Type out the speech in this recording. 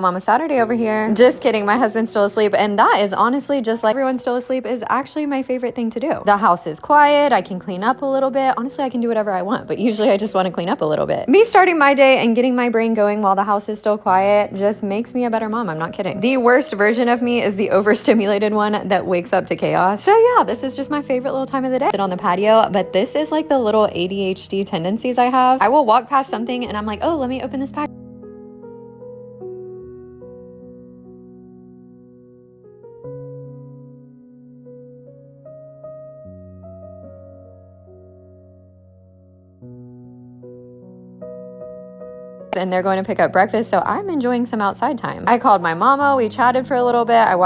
Mama Saturday over here. Just kidding, my husband's still asleep, and that is honestly, just like everyone's still asleep, is actually my favorite thing to do. The house is quiet, I can clean up a little bit. Honestly, I can do whatever I want, but usually I just want to clean up a little bit. Me starting my day and getting my brain going while the house is still quiet just makes me a better mom. I'm not kidding. The worst version of me is the overstimulated one that wakes up to chaos. So yeah, this is just my favorite little time of the day. Sit on the patio, but this is like the little ADHD tendencies I have. I will walk past something and I'm like, oh, let me open this pack. And they're going to pick up breakfast, so I'm enjoying some outside time. I called my mama, we chatted for a little bit.